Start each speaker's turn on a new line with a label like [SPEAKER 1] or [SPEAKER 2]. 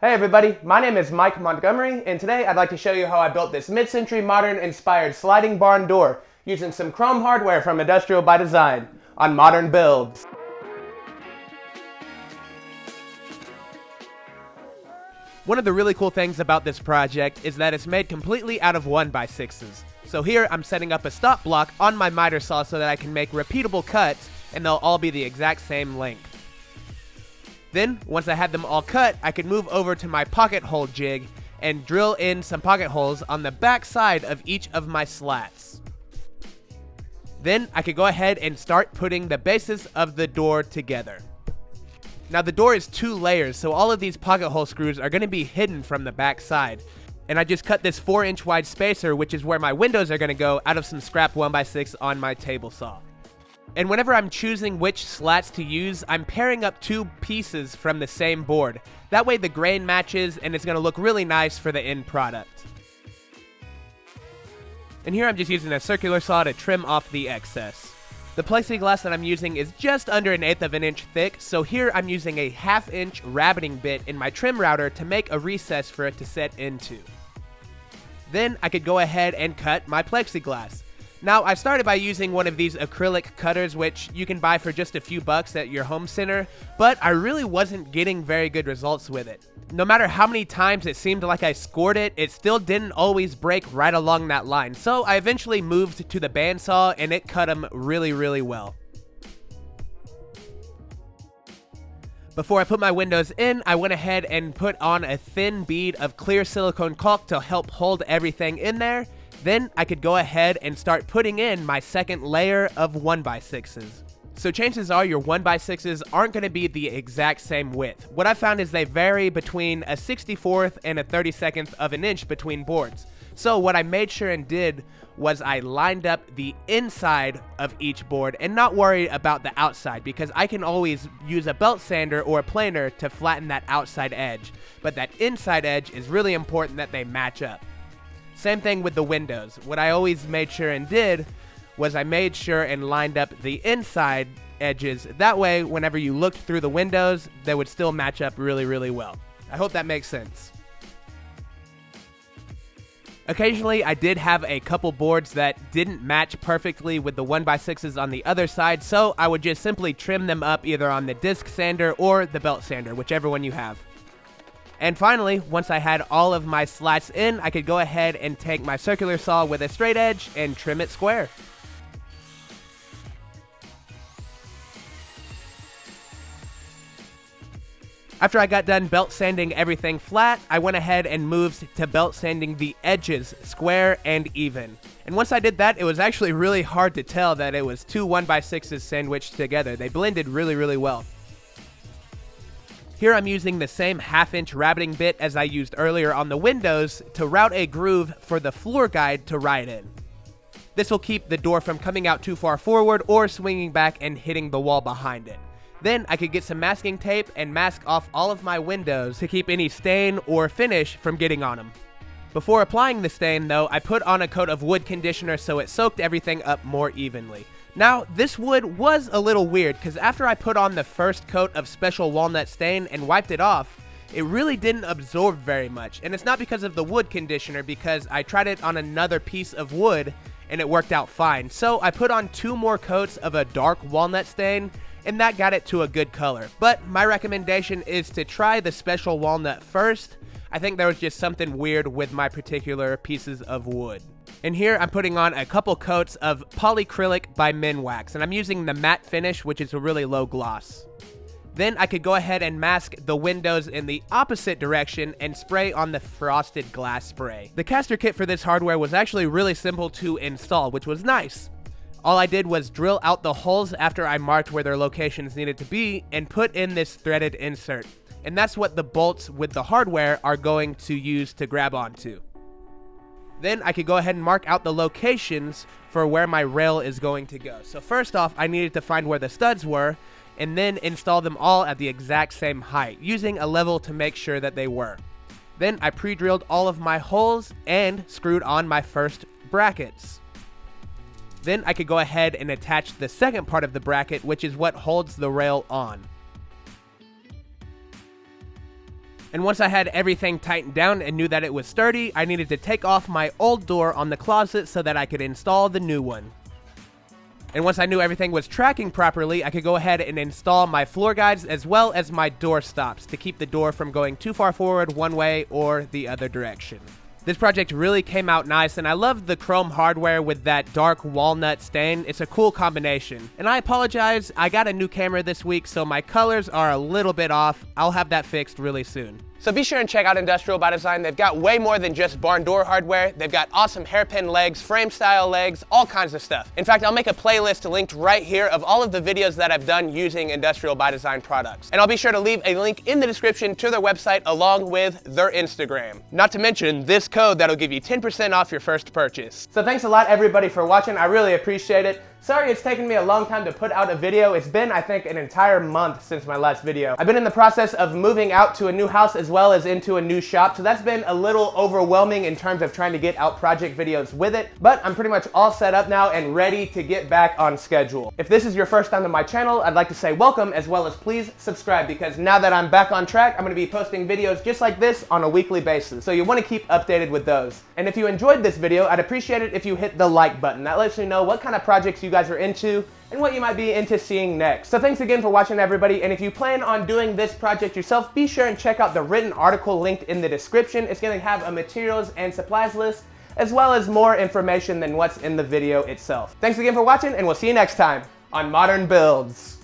[SPEAKER 1] Hey everybody, my name is Mike Montgomery, and today I'd like to show you how I built this mid-century modern inspired sliding barn door using some chrome hardware from Industrial by Design on Modern Builds. One of the really cool things about this project is that it's made completely out of 1x6s. So here I'm setting up a stop block on my miter saw so that I can make repeatable cuts and they'll all be the exact same length. Then, once I had them all cut, I could move over to my pocket hole jig and drill in some pocket holes on the back side of each of my slats. Then, I could go ahead and start putting the bases of the door together. Now, the door is 2 layers, so all of these pocket hole screws are going to be hidden from the back side. And I just cut this 4-inch wide spacer, which is where my windows are going to go, out of some scrap 1x6 on my table saw. And whenever I'm choosing which slats to use, I'm pairing up 2 pieces from the same board. That way the grain matches and it's going to look really nice for the end product. And here I'm just using a circular saw to trim off the excess. The plexiglass that I'm using is just under 1/8 of an inch thick, so here I'm using a 1/2 inch rabbiting bit in my trim router to make a recess for it to set into. Then I could go ahead and cut my plexiglass. Now, I started by using one of these acrylic cutters, which you can buy for just a few bucks at your home center, but I really wasn't getting very good results with it. No matter how many times it seemed like I scored it, it still didn't always break right along that line, so I eventually moved to the bandsaw and it cut them really well. Before I put my windows in, I went ahead and put on a thin bead of clear silicone caulk to help hold everything in there. Then I could go ahead and start putting in my second layer of 1x6s. So chances are your 1x6s aren't going to be the exact same width. What I found is they vary between a 64th and a 32nd of an inch between boards. So what I made sure and did was I lined up the inside of each board and not worry about the outside, because I can always use a belt sander or a planer to flatten that outside edge. But that inside edge is really important that they match up. Same thing with the windows. What I always made sure and did was I made sure and lined up the inside edges. That way, whenever you looked through the windows, they would still match up really well. I hope that makes sense. Occasionally, I did have a couple boards that didn't match perfectly with the 1x6s on the other side, so I would just simply trim them up either on the disc sander or the belt sander, whichever one you have. And finally, once I had all of my slats in, I could go ahead and take my circular saw with a straight edge and trim it square. After I got done belt sanding everything flat, I went ahead and moved to belt sanding the edges square and even. And once I did that, it was actually really hard to tell that it was 2 1x6s sandwiched together. They blended really well. Here I'm using the same 1/2 inch rabbiting bit as I used earlier on the windows to route a groove for the floor guide to ride in. This will keep the door from coming out too far forward or swinging back and hitting the wall behind it. Then I could get some masking tape and mask off all of my windows to keep any stain or finish from getting on them. Before applying the stain though, I put on a coat of wood conditioner so it soaked everything up more evenly. Now, this wood was a little weird because after I put on the first coat of special walnut stain and wiped it off, it really didn't absorb very much. And it's not because of the wood conditioner, because I tried it on another piece of wood and it worked out fine. So I put on 2 more coats of a dark walnut stain and that got it to a good color. But my recommendation is to try the special walnut first. I think there was just something weird with my particular pieces of wood. And here I'm putting on a couple coats of polycrylic by Minwax, and I'm using the matte finish, which is a really low gloss. Then I could go ahead and mask the windows in the opposite direction and spray on the frosted glass spray. The caster kit for this hardware was actually really simple to install, which was nice. All I did was drill out the holes after I marked where their locations needed to be and put in this threaded insert. And that's what the bolts with the hardware are going to use to grab onto. Then I could go ahead and mark out the locations for where my rail is going to go. So first off, I needed to find where the studs were and then install them all at the exact same height, using a level to make sure that they were. Then I pre-drilled all of my holes and screwed on my first brackets. Then I could go ahead and attach the second part of the bracket, which is what holds the rail on. And once I had everything tightened down and knew that it was sturdy, I needed to take off my old door on the closet so that I could install the new one. And once I knew everything was tracking properly, I could go ahead and install my floor guides as well as my door stops to keep the door from going too far forward one way or the other direction. This project really came out nice, and I love the chrome hardware with that dark walnut stain. It's a cool combination. And I apologize, I got a new camera this week, so my colors are a little bit off. I'll have that fixed really soon. So be sure and check out Industrial by Design. They've got way more than just barn door hardware. They've got awesome hairpin legs, frame style legs, all kinds of stuff. In fact, I'll make a playlist linked right here of all of the videos that I've done using Industrial by Design products. And I'll be sure to leave a link in the description to their website along with their Instagram. Not to mention this code that'll give you 10% off your first purchase. So thanks a lot everybody for watching. I really appreciate it. Sorry it's taken me a long time to put out a video. It's been, I think, an entire month since my last video. I've been in the process of moving out to a new house as well as into a new shop, so that's been a little overwhelming in terms of trying to get out project videos with it, but I'm pretty much all set up now and ready to get back on schedule. If this is your first time to my channel, I'd like to say welcome, as well as please subscribe, because now that I'm back on track, I'm going to be posting videos just like this on a weekly basis, so you want to keep updated with those. And if you enjoyed this video, I'd appreciate it if you hit the like button. That lets me know what kind of projects you guys are into and what you might be into seeing next. So thanks again for watching everybody, and if you plan on doing this project yourself, be sure and check out the written article linked in the description. It's going to have a materials and supplies list as well as more information than what's in the video itself. Thanks again for watching, and we'll see you next time on Modern Builds.